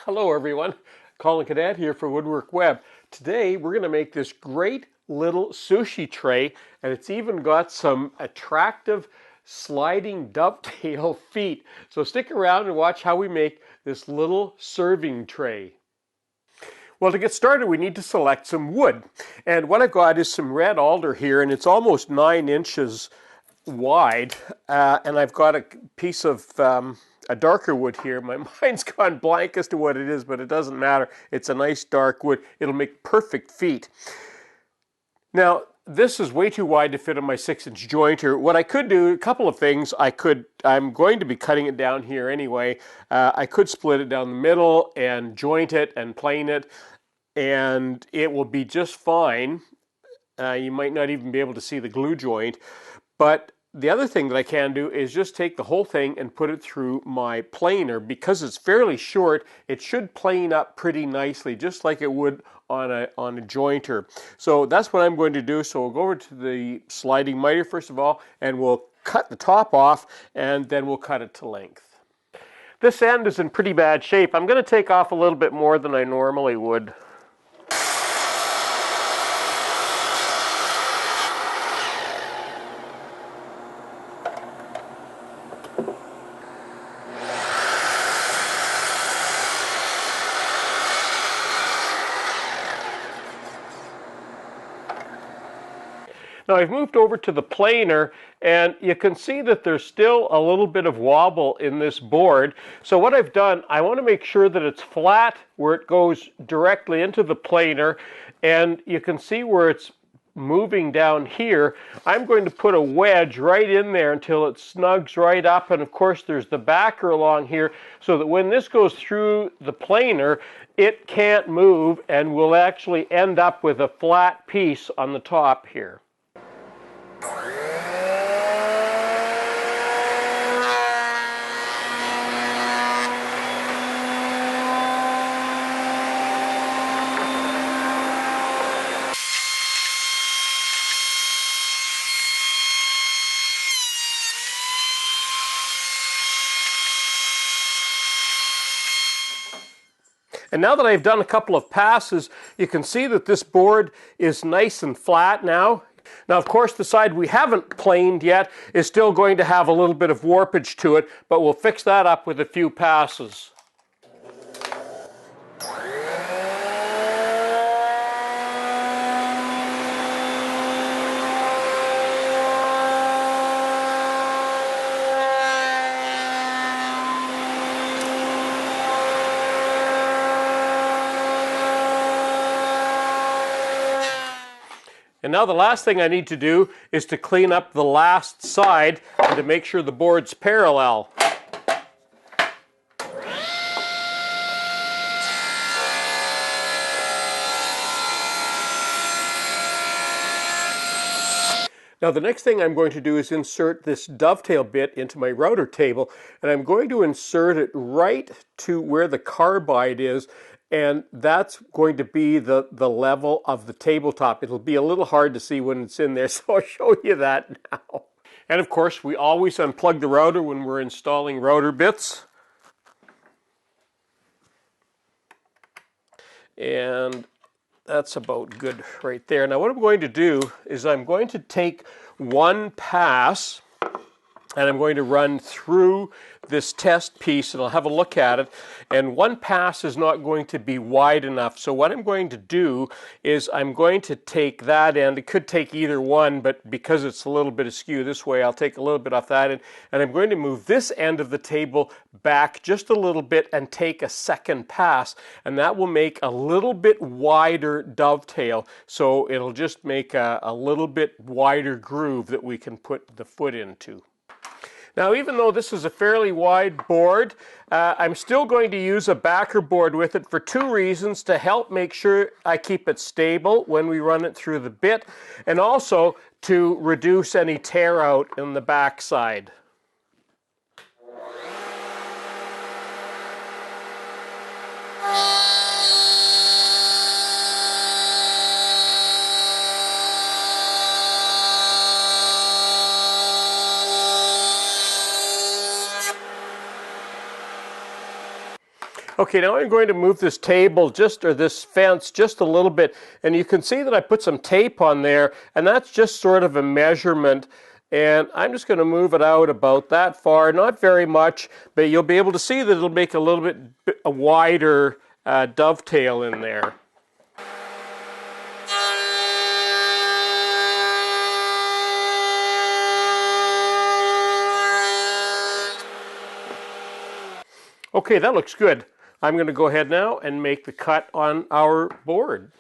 Hello everyone, Colin Cadet here for Woodwork Web. Today we're going to make this great little sushi tray, and it's even got some attractive sliding dovetail feet. So stick around and watch how we make this little serving tray. Well, to get started we need to select some wood, and what I've got is some red alder here, and it's almost 9 inches wide, and I've got a piece of a darker wood here. My mind's gone blank as to what it is, but it doesn't matter. It's a nice dark wood. It'll make perfect feet. Now, this is way too wide to fit on my 6-inch jointer. What I could do, a couple of things. I'm going to be cutting it down here anyway. I could split it down the middle and joint it and plane it, and it will be just fine. You might not even be able to see the glue joint, but the other thing that I can do is just take the whole thing and put it through my planer. Because it's fairly short, it should plane up pretty nicely, just like it would on a jointer. So that's what I'm going to do. So we'll go over to the sliding miter first of all, and we'll cut the top off, and then we'll cut it to length. This end is in pretty bad shape. I'm going to take off a little bit more than I normally would. Now I've moved over to the planer, and you can see that there's still a little bit of wobble in this board. So what I've done, I want to make sure that it's flat where it goes directly into the planer, and you can see where it's moving down here. I'm going to put a wedge right in there until it snugs right up, and of course there's the backer along here so that when this goes through the planer, it can't move and we'll actually end up with a flat piece on the top here. And now that I've done a couple of passes, you can see that this board is nice and flat now. Now, of course, the side we haven't planed yet is still going to have a little bit of warpage to it, but we'll fix that up with a few passes. And now the last thing I need to do is to clean up the last side and to make sure the board's parallel. Now the next thing I'm going to do is insert this dovetail bit into my router table, and I'm going to insert it right to where the carbide is, and that's going to be the level of the tabletop. It'll be a little hard to see when it's in there, so I'll show you that now. And of course, we always unplug the router when we're installing router bits. And that's about good right there. Now what I'm going to do is I'm going to take one pass and I'm going to run through this test piece, and I'll have a look at it. And one pass is not going to be wide enough. So what I'm going to do is I'm going to take that end. It could take either one, but because it's a little bit askew this way, I'll take a little bit off that end. And I'm going to move this end of the table back just a little bit and take a second pass. And that will make a little bit wider dovetail. So it'll just make a little bit wider groove that we can put the foot into. Now, even though this is a fairly wide board, I'm still going to use a backer board with it for two reasons: to help make sure I keep it stable when we run it through the bit, and also to reduce any tear out in the back side. Okay, now I'm going to move this table or this fence just a little bit, and you can see that I put some tape on there, and that's just sort of a measurement, and I'm just going to move it out about that far, not very much, but you'll be able to see that it'll make a little bit a wider dovetail in there. Okay, that looks good. I'm going to go ahead now and make the cut on our board.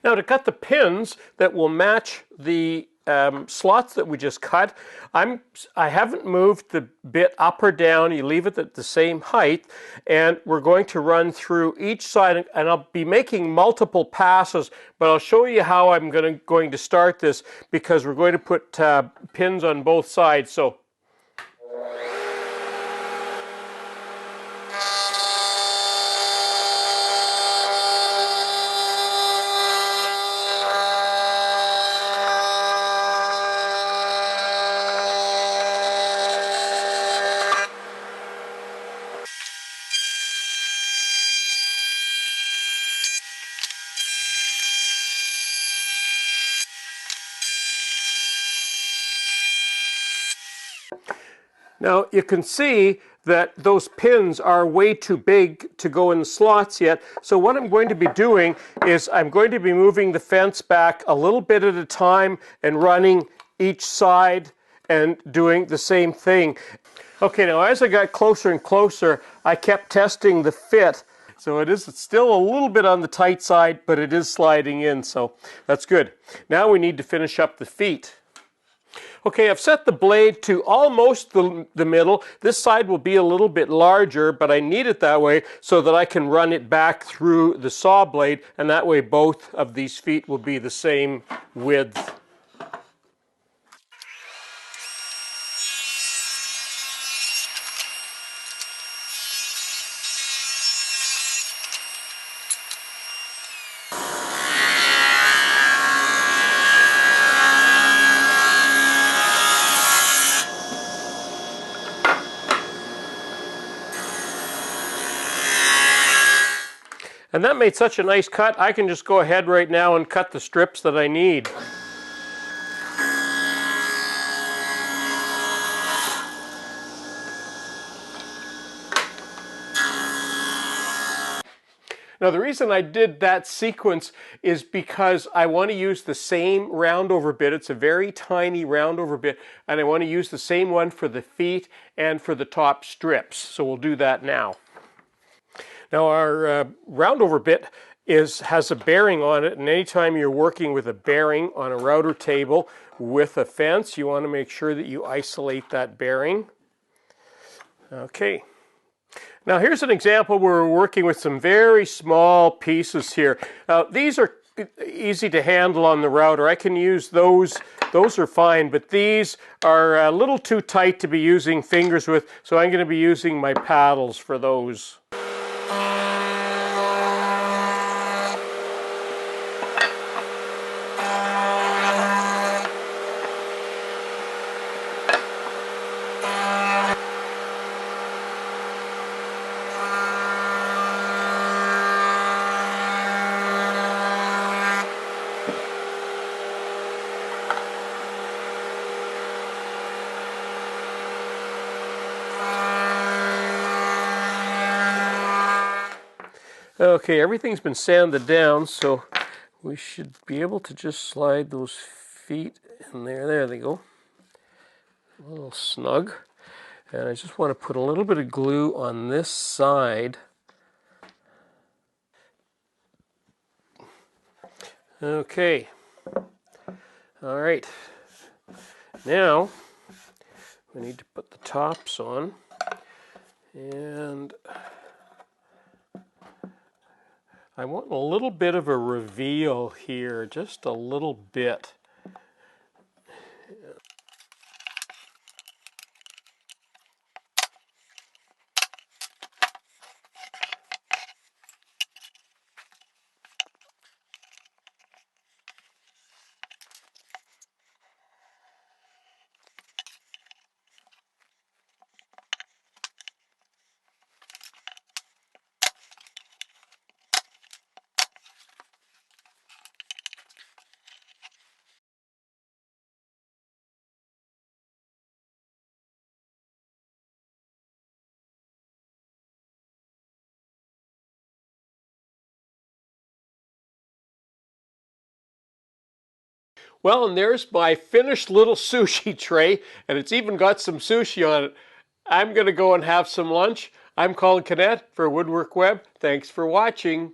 Now to cut the pins that will match the slots that we just cut, I haven't moved the bit up or down. You leave it at the same height, and we're going to run through each side, and I'll be making multiple passes, but I'll show you how I'm going to start this, because we're going to put pins on both sides. So now you can see that those pins are way too big to go in the slots yet. So what I'm going to be doing is I'm going to be moving the fence back a little bit at a time and running each side and doing the same thing. Okay, now as I got closer and closer, I kept testing the fit. So it's still a little bit on the tight side, but it is sliding in, so that's good. Now we need to finish up the feet. Okay, I've set the blade to almost the middle. This side will be a little bit larger, but I need it that way so that I can run it back through the saw blade, and that way both of these feet will be the same width. And that made such a nice cut, I can just go ahead right now and cut the strips that I need. Now the reason I did that sequence is because I want to use the same round over bit. It's a very tiny round over bit, and I want to use the same one for the feet and for the top strips. So we'll do that now. Now our round over bit has a bearing on it, and anytime you're working with a bearing on a router table with a fence, you want to make sure that you isolate that bearing. Okay. Now here's an example where we're working with some very small pieces here. These are easy to handle on the router. I can use those. Those are fine, but these are a little too tight to be using fingers with, so I'm going to be using my paddles for those. Okay, everything's been sanded down, so we should be able to just slide those feet in there. There they go. A little snug. And I just want to put a little bit of glue on this side. Okay. All right. Now, we need to put the tops on. And I want a little bit of a reveal here, just a little bit. Well, and there's my finished little sushi tray, and it's even got some sushi on it. I'm going to go and have some lunch. I'm Colin Cadet for Woodwork Web. Thanks for watching.